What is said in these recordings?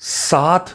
7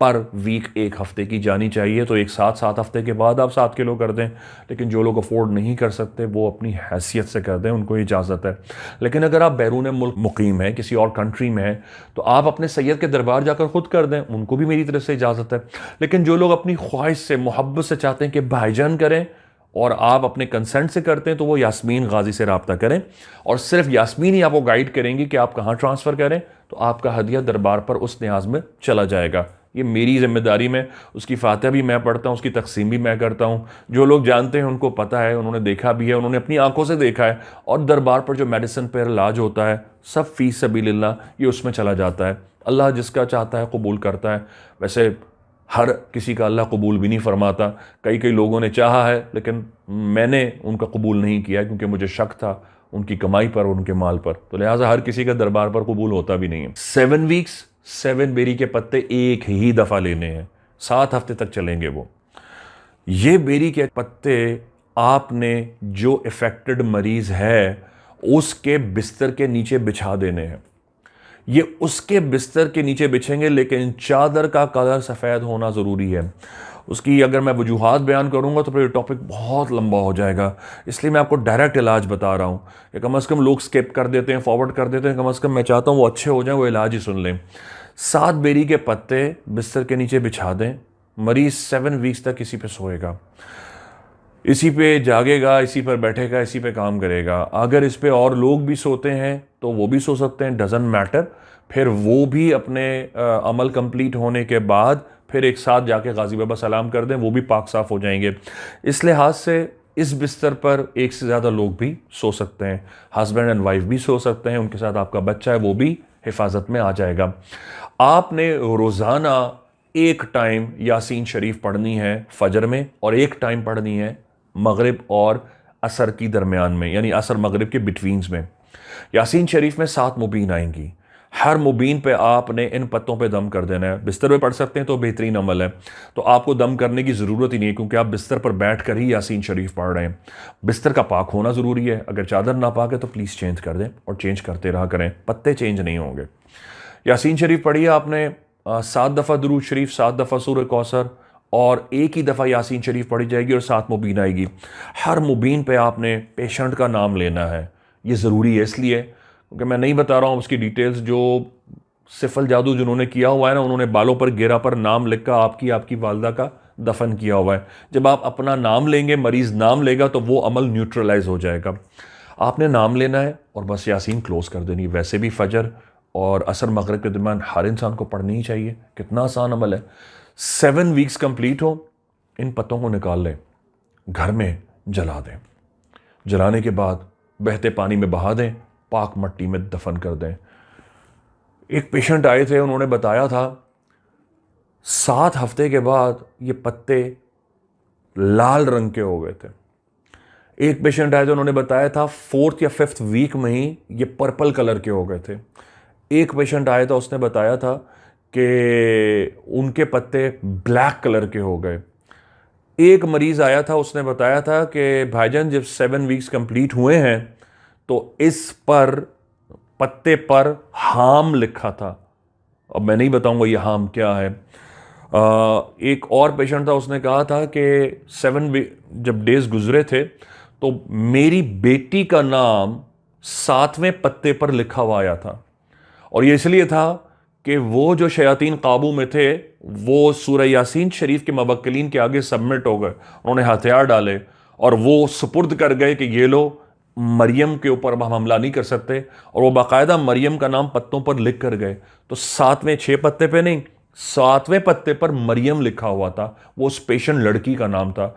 per week 1 ہفتے کی جانی چاہیے. تو ایک 7 ہفتے کے بعد آپ 7 کلو کر دیں, لیکن جو لوگ افورڈ نہیں کر سکتے وہ اپنی حیثیت سے کر دیں, ان کو اجازت ہے. لیکن اگر آپ بیرون ملک مقیم ہیں, کسی اور کنٹری میں ہیں, تو آپ اپنے سید کے دربار جا کر خود کر دیں, ان کو بھی میری طرف سے اجازت ہے. لیکن جو لوگ اپنی خواہش سے, محبت سے چاہتے ہیں کہ بھائی جان کریں اور آپ اپنے کنسنٹ سے کرتے ہیں, تو وہ یاسمین غازی سے رابطہ کریں, اور صرف یاسمین ہی آپ کو گائیڈ کریں گی کہ آپ کہاں ٹرانسفر کریں, تو آپ کا ہدیہ دربار پر اس نیاز میں چلا جائے گا. یہ میری ذمہ داری میں, اس کی فاتحہ بھی میں پڑھتا ہوں, اس کی تقسیم بھی میں کرتا ہوں. جو لوگ جانتے ہیں ان کو پتہ ہے, انہوں نے دیکھا بھی ہے, انہوں نے اپنی آنکھوں سے دیکھا ہے. اور دربار پر جو میڈیسن پہ علاج ہوتا ہے سب فی سبیل اللہ, یہ اس میں چلا جاتا ہے. اللہ جس کا چاہتا ہے قبول کرتا ہے. ویسے ہر کسی کا اللہ قبول بھی نہیں فرماتا. کئی لوگوں نے چاہا ہے لیکن میں نے ان کا قبول نہیں کیا, کیونکہ مجھے شک تھا ان کی کمائی پر, ان کے مال پر. تو لہٰذا ہر کسی کا دربار پر قبول ہوتا بھی نہیں ہے. 7 ویکس 7 بیری کے پتے ایک ہی دفعہ لینے ہیں, 7 ہفتے تک چلیں گے وہ. یہ بیری کے پتے آپ نے جو افیکٹڈ مریض ہے اس کے بستر کے نیچے بچھا دینے ہیں. یہ اس کے بستر کے نیچے بچھیں گے, لیکن چادر کا کلر سفید ہونا ضروری ہے. اس کی اگر میں وجوہات بیان کروں گا تو پھر یہ ٹاپک بہت لمبا ہو جائے گا, اس لیے میں آپ کو ڈائریکٹ علاج بتا رہا ہوں کہ کم از کم لوگ سکپ کر دیتے ہیں, فارورڈ کر دیتے ہیں. کم از کم میں چاہتا ہوں وہ اچھے ہو جائیں, وہ علاج ہی سن لیں. 7 بیری کے پتے بستر کے نیچے بچھا دیں. مریض 7 ویکس تک اسی پہ سوئے گا, اسی پہ جاگے گا, اسی پر بیٹھے گا, اسی پہ کام کرے گا. اگر اس پہ اور لوگ بھی سوتے ہیں تو وہ بھی سو سکتے ہیں, ڈزنٹ میٹر. پھر وہ بھی اپنے عمل کمپلیٹ ہونے کے بعد پھر ایک ساتھ جا کے غازی بابا سلام کر دیں, وہ بھی پاک صاف ہو جائیں گے. اس لحاظ سے اس بستر پر ایک سے زیادہ لوگ بھی سو سکتے ہیں, ہسبینڈ اینڈ وائف بھی سو سکتے ہیں, ان کے ساتھ آپ کا بچہ ہے وہ بھی حفاظت میں آ جائے گا. آپ نے روزانہ ایک ٹائم یاسین شریف پڑھنی ہے فجر میں, اور ایک ٹائم پڑھنی ہے مغرب اور عصر کی درمیان میں, یعنی عصر مغرب کے بٹوینز میں. یاسین شریف میں 7 مبین آئیں گی. ہر مبین پہ آپ نے ان پتوں پہ دم کر دینا ہے. بستر پہ پڑھ سکتے ہیں تو بہترین عمل ہے, تو آپ کو دم کرنے کی ضرورت ہی نہیں ہے, کیونکہ آپ بستر پر بیٹھ کر ہی یاسین شریف پڑھ رہے ہیں. بستر کا پاک ہونا ضروری ہے. اگر چادر ناپاک ہے تو پلیز چینج کر دیں, اور چینج کرتے رہا کریں, پتے چینج نہیں ہوں گے. یاسین شریف پڑھیے آپ نے, 7 دفعہ درود شریف, 7 دفعہ سورہ کوثر, اور ایک ہی دفعہ یاسین شریف پڑھی جائے گی, اور 7 مبین آئے گی. ہر مبین پہ آپ نے پیشنٹ کا نام لینا ہے. یہ ضروری ہے اس لیے کیونکہ میں نہیں بتا رہا ہوں اس کی ڈیٹیلز. جو سفل جادو جنہوں نے کیا ہوا ہے نا, انہوں نے بالوں پر گیرا پر نام لکھ کر آپ کی والدہ کا دفن کیا ہوا ہے. جب آپ اپنا نام لیں گے, مریض نام لے گا, تو وہ عمل نیوٹرلائز ہو جائے گا. آپ نے نام لینا ہے اور بس یاسین کلوز کر دینی. ویسے بھی فجر اور عصر مغرب کے درمیان ہر انسان کو پڑھنی ہی چاہیے. کتنا آسان عمل ہے. 7 ویکس کمپلیٹ ہو, ان پتوں کو نکال لیں, گھر میں جلا دیں. جلانے کے بعد بہتے پانی میں بہا دیں, پاک مٹی میں دفن کر دیں. ایک پیشنٹ آئے تھے, انہوں نے بتایا تھا 7 ہفتے کے بعد یہ پتے لال رنگ کے ہو گئے تھے. ایک پیشنٹ آئے تھے, انہوں نے بتایا تھا 4 یا 5 ویک میں ہی یہ پرپل کلر کے ہو گئے تھے. ایک پیشنٹ آیا تھا, اس نے بتایا تھا کہ ان کے پتے بلیک کلر کے ہو گئے. ایک مریض آیا تھا, اس نے بتایا تھا کہ بھائی جان جب 7 ویکس کمپلیٹ ہوئے ہیں تو اس پر پتے پر ہام لکھا تھا. اب میں نہیں بتاؤں گا یہ ہام کیا ہے. ایک اور پیشنٹ تھا, اس نے کہا تھا کہ 7 جب ڈیز گزرے تھے تو میری بیٹی کا نام 7ویں پتے پر لکھا ہوا آیا تھا, اور یہ اس لیے تھا کہ وہ جو شیاطین قابو میں تھے وہ سورہ یاسین شریف کے موکلین کے آگے سبمٹ ہو گئے. انہوں نے ہتھیار ڈالے اور وہ سپرد کر گئے کہ یہ لو, مریم کے اوپر ہم حملہ نہیں کر سکتے, اور وہ باقاعدہ مریم کا نام پتوں پر لکھ کر گئے. تو 7ویں 6 پتے پہ نہیں, 7ویں پتے پر مریم لکھا ہوا تھا. وہ اس پیشنٹ لڑکی کا نام تھا,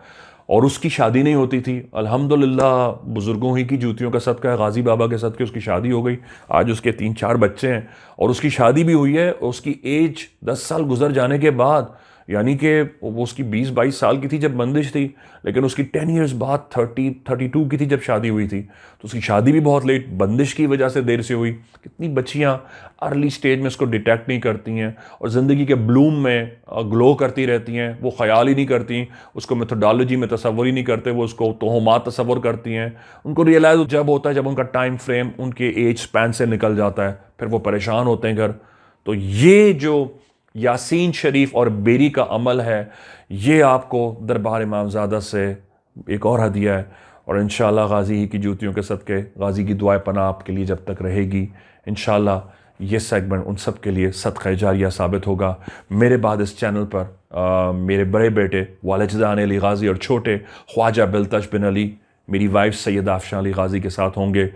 اور اس کی شادی نہیں ہوتی تھی. الحمدللہ بزرگوں ہی کی جوتیوں کا صدقہ ہے, غازی بابا کے صدقے اس کی شادی ہو گئی. آج اس کے 3-4 بچے ہیں, اور اس کی شادی بھی ہوئی ہے. اس کی ایج 10 سال گزر جانے کے بعد, یعنی کہ وہ اس کی 20-22 سال کی تھی جب بندش تھی, لیکن اس کی 10 ایئرز بعد 32 کی تھی جب شادی ہوئی تھی. تو اس کی شادی بھی بہت لیٹ, بندش کی وجہ سے دیر سے ہوئی. کتنی بچیاں ارلی سٹیج میں اس کو ڈیٹیکٹ نہیں کرتی ہیں, اور زندگی کے بلوم میں گلو کرتی رہتی ہیں. وہ خیال ہی نہیں کرتی, اس کو میتھڈالوجی میں تصور ہی نہیں کرتے, وہ اس کو توہمات تصور کرتی ہیں. ان کو ریئلائز جب ہوتا ہے جب ان کا ٹائم فریم ان کے ایج سپین سے نکل جاتا ہے, پھر وہ پریشان ہوتے ہیں گھر. تو یہ جو یاسین شریف اور بیری کا عمل ہے، یہ آپ کو دربار امام زادہ سے ایک اور ہدیہ ہے، اور انشاءاللہ غازی ہی کی جوتیوں کے صدقے، غازی کی دعائے پناہ آپ کے لیے جب تک رہے گی، انشاءاللہ یہ سیگمنٹ ان سب کے لیے صدقہ جاریہ ثابت ہوگا۔ میرے بعد اس چینل پر میرے بڑے بیٹے والدجان علی غازی اور چھوٹے خواجہ بلتش بن علی، میری وائف سیدہ افشاں علی غازی کے ساتھ ہوں گے۔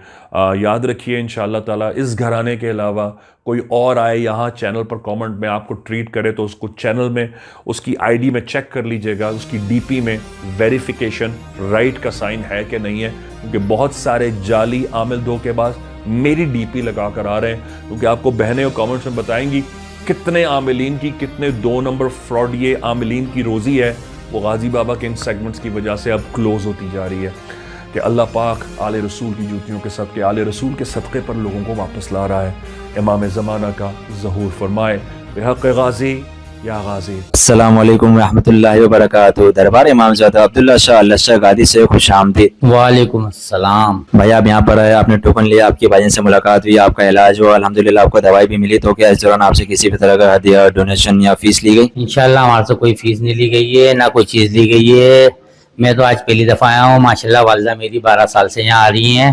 یاد رکھیے انشاءاللہ تعالیٰ اس گھرانے کے علاوہ کوئی اور آئے یہاں چینل پر کامنٹ میں آپ کو ٹریٹ کرے تو اس کو چینل میں اس کی آئی ڈی میں چیک کر لیجئے گا، اس کی ڈی پی میں ویریفیکیشن رائٹ کا سائن ہے کہ نہیں ہے، کیونکہ بہت سارے جعلی عامل دھوکے باز میری ڈی پی لگا کر آ رہے ہیں، کیونکہ آپ کو بہنیں اور کامنٹس میں بتائیں گی کتنے عاملین کی، کتنے 2 نمبر فراڈیے عاملین کی روزی ہے، وہ غازی بابا کے ان سیگمنٹس کی وجہ سے اب کلوز ہوتی جا رہی ہے۔ کہ اللہ پاک آل رسول کی جوتیوں کے صدقے، آل رسول کے صدقے پر لوگوں کو واپس لا رہا ہے، امام زمانہ کا ظہور فرمائے بحق غازی یا غازی۔ السلام علیکم ورحمۃ اللہ وبرکاتہ۔ دربار امام زادہ عبداللہ شاہ اللہ شاہ غادی سے خوش آمدید۔ وعلیکم السلام۔ بھائی آپ یہاں پر آئے، آپ نے ٹوکن لیا، آپ کے بھائی سے ملاقات ہوئی، آپ کا علاج ہوا، الحمدللہ آپ کو دوائی بھی ملی، تو کیا اس دوران آپ سے کسی بھی طرح کا ہدیہ، ڈونیشن یا فیس لی گئی؟ انشاءاللہ ہمارے سے کوئی فیس نہیں لی گئی ہے، نہ کوئی چیز لی گئی ہے۔ میں تو آج پہلی دفعہ آیا ہوں، ماشاءاللہ والدہ میری 12 سال سے یہاں آ رہی ہیں،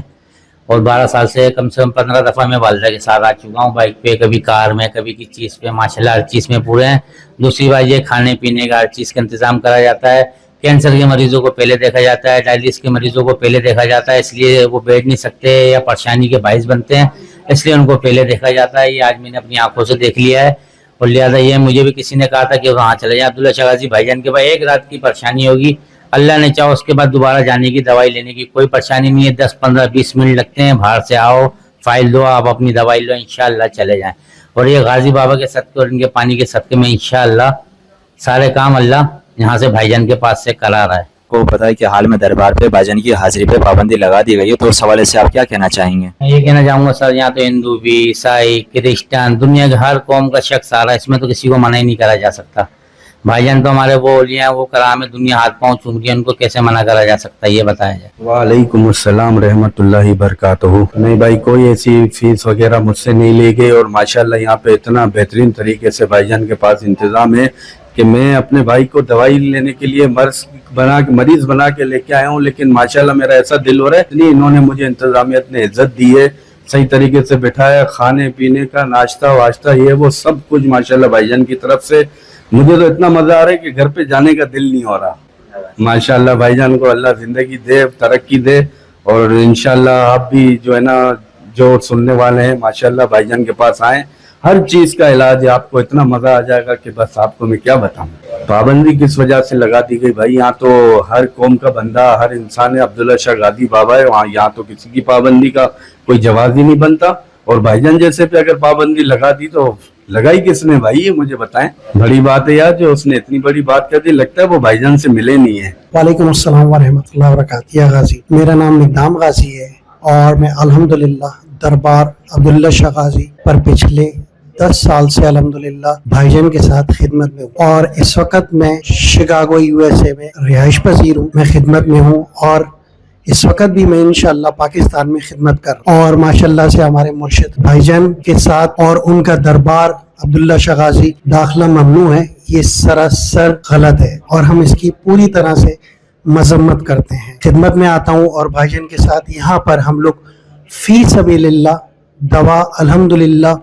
اور 12 سال سے کم 15 دفعہ میں والدہ کے ساتھ آ چکا ہوں، بائک پہ، کبھی کار میں، کبھی کسی چیز پہ، ماشاءاللہ ہر چیز میں پورے ہیں۔ دوسری بات یہ کھانے پینے کا ہر چیز کا انتظام کرا جاتا ہے، کینسر کے مریضوں کو پہلے دیکھا جاتا ہے، ڈائلسس کے مریضوں کو پہلے دیکھا جاتا ہے، اس لیے وہ بیٹھ نہیں سکتے یا پریشانی کے باعث بنتے ہیں، اس لیے ان کو پہلے دیکھا جاتا ہے۔ یہ آج میں نے اپنی آنکھوں سے دیکھ لیا ہے، اور لہٰذا یہ مجھے بھی کسی نے کہا تھا کہ وہاں چلے جائیں عبداللہ شاہ غازی بھائی جان کے پاس، ایک رات کی پریشانی ہوگی، اللہ نے چاہو اس کے بعد دوبارہ جانے کی، دوائی لینے کی کوئی پریشانی نہیں ہے، 10 15 20 منٹ لگتے ہیں، باہر سے آؤ، فائل دو، آپ اپنی دوائی لو، انشاءاللہ چلے جائیں۔ اور یہ غازی بابا کے صدقے اور ان کے پانی کے صدقے میں انشاءاللہ سارے کام اللہ یہاں سے بھائی جان کے پاس سے کرا رہا ہے۔ کو پتا ہے کہ حال میں دربار پہ بھائی جان کی حاضری پہ پابندی لگا دی گئی ہے، تو اس حوالے سے آپ کیا کہنا چاہیں گے؟ میں یہ کہنا چاہوں گا سر، یہاں تو ہندو بھی، عیسائی، کرسچن، دنیا کے ہر قوم کا شخص آ رہا ہے، اس میں تو کسی کو منع ہی نہیں کرا جا سکتا۔ بھائی جان تو ہمارے وہ اولیاء ہیں، وہ کرام ہے، دنیا ہاتھ پاؤں چوم رہی ہے، ان کو کیسے منع کرا جا سکتا ہے، یہ بتایا جائے۔ وعلیکم السلام رحمۃ اللہ وبرکاتہ۔ نہیں بھائی، کوئی ایسی فیس وغیرہ مجھ سے نہیں لی گئی، اور ماشاءاللہ یہاں پہ اتنا بہترین طریقے سے بھائی جان کے پاس انتظام ہے کہ میں اپنے بھائی کو دوائی لینے کے لیے مریض بنا کے لے کے آیا ہوں، لیکن ماشاءاللہ میرا ایسا دل ہو رہا ہے، اتنی انہوں نے مجھے انتظامیت نے عزت دی ہے، صحیح طریقے سے بٹھایا، کھانے پینے کا ناشتہ واشتہ یہ وہ سب کچھ ماشاءاللہ بھائی جان کی طرف سے۔ مجھے تو اتنا مزہ آ رہا ہے کہ گھر پہ جانے کا دل نہیں ہو رہا۔ ماشاءاللہ بھائی جان کو اللہ زندگی دے، ترقی دے، اور انشاءاللہ آپ بھی جو ہے نا، جو سننے والے ہیں ماشاءاللہ بھائی جان کے پاس آئیں، ہر چیز کا علاج ہے، آپ کو اتنا مزہ آ جائے گا کہ بس آپ کو میں کیا بتاؤں۔ پابندی کس وجہ سے لگا دی گئی بھائی؟ یہاں تو ہر قوم کا بندہ، ہر انسان ہے، عبداللہ شاہ غازی بابا ہے وہاں، یہاں تو کسی کی پابندی کا کوئی جواز ہی نہیں بنتا، اور بھائی جان جیسے پہ اگر پابندی لگا دی تو لگائی کس نے بھائی؟ یہ مجھے بتائیں۔ بڑی بات ہے یار، جو اس نے اتنی بڑی بات کر دی، لگتا ہے وہ بھائی جان سے ملے نہیں ہے۔ وعلیکم السلام ورحمۃ اللہ وبرکاتہ۔ یا غازی، میرا نام نقدام غازی ہے، اور میں الحمدللہ دربار عبداللہ شاہ غازی پر پچھلے 10 سال سے الحمدللہ بھائی جان کے ساتھ خدمت میں ہوں، اور اس وقت میں شکاگو USA میں رہائش پذیر ہوں، میں خدمت میں ہوں، اور اس وقت بھی میں انشاءاللہ پاکستان میں خدمت کر رہا ہوں، اور ماشاءاللہ سے ہمارے مرشد بھائی جان کے ساتھ اور ان کا دربار عبداللہ شاہ غازی داخلہ ممنوع ہے، یہ سراسر غلط ہے، اور ہم اس کی پوری طرح سے مذمت کرتے ہیں۔ خدمت میں آتا ہوں، اور بھائی جان کے ساتھ یہاں پر ہم لوگ فی سبیل اللہ دوا الحمدللہ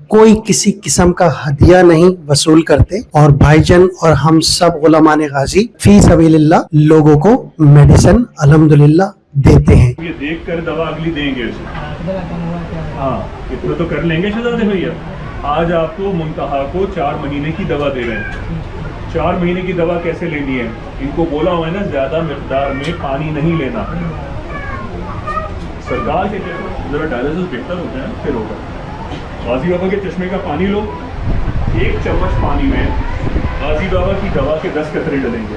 کوئی کسی قسم کا ہدیہ نہیں وصول کرتے، اور بھائی جان اور ہم سب علماء غازی فی سبیل اللہ لوگوں کو میڈیسن الحمدللہ دیتے ہیں۔ یہ دیکھ کر دوا اگلی دیں گے، ہاں اتنا تو کر لیں گے شہزادے بھیا۔ آج آپ کو منتہا کو 4 مہینے کی دوا دے رہے ہیں۔ 4 مہینے کی دوا کیسے لینی ہے؟ ان کو بولا ہوا ہے نا، زیادہ مقدار میں پانی نہیں لینا۔ سرکار کے ذرا ڈائلسس بہتر ہوتا ہے، پھر ہوگا۔ غازی بابا کے چشمے کا پانی لو، 1 چمچ پانی میں غازی بابا کی دوا کے 10 قطرے ڈلیں گے۔